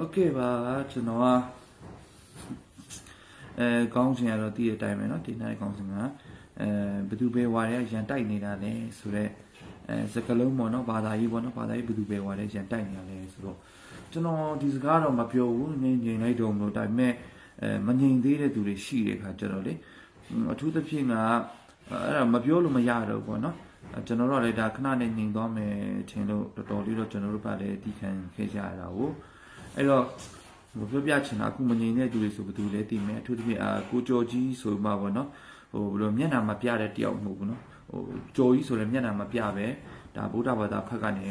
Okay ပါကျွန်တော်ကကောင်းချင်ရတော့တည်တဲ့အတိုင်းပဲเนาะဒီနေ့ကောင်းချင်ကဘယ်သူပဲဝါရဲရန်တိုက်နေတာလဲဆိုတော့စကလုံးပေါ့เนาะဘာသာရေးပေါ့เนาะဘာသာရေးဘယ်သူပဲဝါရဲရန်တိုက်နေတာလဲဆိုတော့ကျွန်တော်ဒီစကားတော့မပြောဘူးငြိမ်လိုက်တော့မလို့ဒါပေမဲ့မငြိမ်သေးတဲ့သူတွေရှိတဲ့ခါကျတော့လေအထူးသဖြင့်ကအဲ့ဒါမပြောလို့မရတော့ဘူးပေါ့เนาะကျွန်တော်တို့လည်းဒါခဏနဲ့ငြိမ်သွားမယ်ထင်လို့တော်တော်လေးတော့ကျွန်တော်တို့ကလည်းတီးခံခဲ့ကြရတာကိုအဲ့တော့ပြောပြချင်တာအခုမငြိမ်တဲ့သူတွေဆိုဘယ်သူလဲသိမယ်အထူးသဖြင့်ကိုကျော်ကြီးဆိုမှပေါ့နော်ဟိုဘယ်လိုမျက်နှာမပြတဲ့တယောက်မဟုတ်ဘူးနော်ဟိုကျော်ကြီးဆိုလည်းမျက်နှာမပြပဲဒါဗုဒ္ဓဘာသာဖက်ကနေ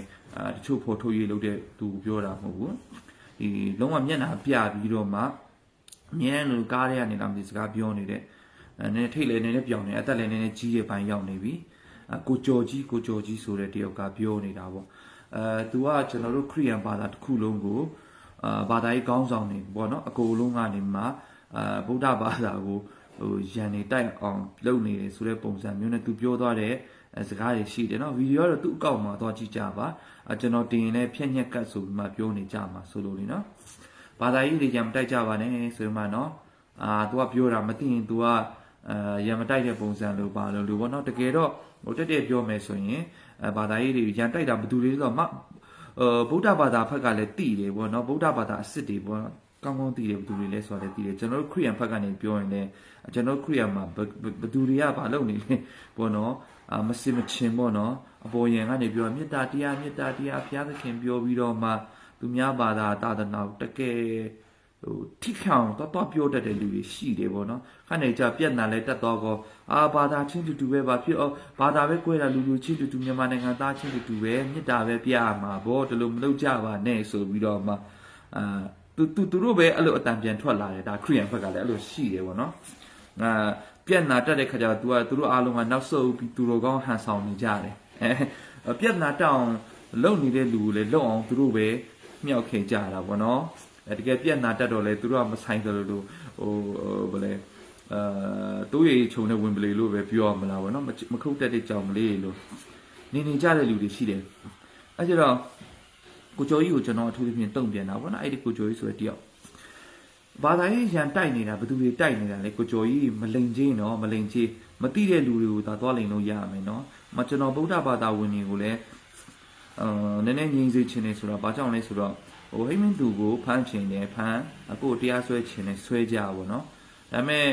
တချို့ဖော်ထုတ်ရေးလုပ်တဲ့သူပြောတာမဟုတ်ဘူးဒီလုံးဝမျက်နှာပြပြီးတော့မှအမြဲတမ်းလူကားတွေကနေလာပြီးစကားပြောနေတဲ့နည်းထိတ်လေနေနဲ့ပြောင်းနေအသက်လည်းနည်းနည်းကြီးတဲ့ဘိုင်းရောက်နေပြီကိုကျော်ကြီးဆိုတဲ့တယောက်ကပြောနေတာပေါ့သူကကျွန်တော်တို့ခရိယန်ဘာသာတစ်ခုလုံးကိုဘာသာရေးကောင်းဆောင်နေပေါ့နော်အကုန်လုံးကနေမှဗုဒ္ဓဘာသာကိုဟိုရန်နေတိုက်အောင်လုပ်နေတယ်ဆိုတဲ့ပုံစံမျိုးနဲ့သူပြောသွားတဲ့စကားတွေရှိတယ်နော်ဗီဒီယိုကတော့သူ့အကောင့်မှာသွားကြည့်ကြပါကျွန်တော်တင်ရင်လည်းဖြက်ညက်ကတ်ဆိုပြီးမှပြောနေကြမှာဆိုလို့လေနော်ဘာသာရေးတွေရန်မတိုက်ကြပါနဲ့ဆိုမှနော်သူကပြောတာမသိရင် तू ကရန်မတိုက်တဲ့ပုံစံလို့ပါလို့ပေါ့နော်တကယ်တော့ဟိုတက်ပြောမယ်ဆိုရင်ဘာသာရေးတွေရန်တိုက်တာဘယ်သူတွေလဲဆိုတော့ဗုဒ္ဓဘာသာဖက်ကလည်းတည်တယ်ပေါ့နော်ဗုဒ္ဓဘာသာအစ်စ်တွေပေါ့နော်ကောင်းကောင်းတည်တယ်ဘယ်သူတွေလဲဆိုတော့လည်းတည်တယ်ကျွန်တော်တို့ခရိယန်ဖက်ကနေပြောရင်လည်းကျွန်တော်ခရိယန်မှာဘယ်သူတွေကဘာလုပ်နေလဲပေါ့နော်မစင်မချင်းပေါ့နော်အပေါ်ယံကနေပြောမေတ္တာတရားဘုရားသခင်ပြောပြီးတော့မှသူများဘာသာသာသနာတကယ်ဟိုထိခေါင်တော့ပြောတတ်တဲ့လူတွေရှိတယ်ပေါ့နော်ခဏနေကြပြက်နာလဲတက်တော့ကောဘာသာချင်းတူပဲပါဖြစ်ဘာသာပဲ꿰တာလူချင်းတူမြန်မာနိုင်ငံသားချင်းတူပဲမေတ္တာပဲပြရမှာဗောဒီလိုမလုပ်ကြပါနဲ့ဆိုပြီးတော့မှသူတို့ပဲအဲ့လိုအတန်ပြန်ထွက်လာတယ်ဒါခရိယန်ဘက်ကလည်းအဲ့လိုရှိတယ်ပေါ့နော်ပြက်နာတက်တဲ့ခါကျတော့သူတို့အားလုံးကနောက်ဆုတ်ပြီးသူတို့ကောင်းဟန်ဆောင်နေကြတယ်ပြက်နာတောင်လုံနေတဲ့လူကိုလည်းလုံအောင်သူတို့ပဲမြောက်ခင်ကြတာပေါ့နော်တကယ်ပြက်နာတက်တော့လေသူတို့ကမဆိုင်တယ်လို့ဟိုဘယ်လဲတိုးရီခြုံနဲ့ဝင်ပလေလို့ပဲပြောရမလားဗောနော်မခုတ်တက်တဲ့ကြောင်ကလေးလို့နေကြတဲ့လူတွေရှိတယ်အဲကြတော့ကိုကျော်ကြီးကိုကျွန်တော်အထူးသဖြင့်တုံ့ပြန်တာဗောနော်အဲ့ဒီကိုကျော်ကြီးဆိုတဲ့တယောက်ဘာသာရေးရန်တိုက်နေတာဘယ်သူတွေတိုက်နေတာလဲကိုကျော်ကြီးမလိန်ချင်းနော်မလိန်ချင်းမသိတဲ့လူတွေကိုသာသွားလိန်လို့ရမယ်နော်ကျွန်တော်ဗုဒ္ဓဘာသာဝင်တွေကိုလည်းနည်းနည်းငြိမ်စေချင်နေဆိုတော့ဘာကြောင့်လဲဆိုတော့ဟိုဟိမင်းသူကိုဖမ်းချင်တယ်ဖမ်းအခုတရားစွဲချင်တယ်ဆွဲကြပါတော့ဒါပေမဲ့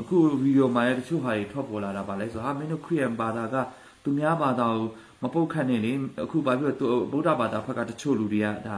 အခုဗီဒီယိုမှာလည်းတချို့ဟာတွေထွက်ပေါ်လာတာပါလဲဆိုဟာမင်းတို့ခရိယန်ဘာသာကသူများဘာသာကိုမပုတ်ခတ်နဲ့လေအခုဘာဖြစ်လို့ဗုဒ္ဓဘာသာဘက်ကတချို့လူတွေကဒါ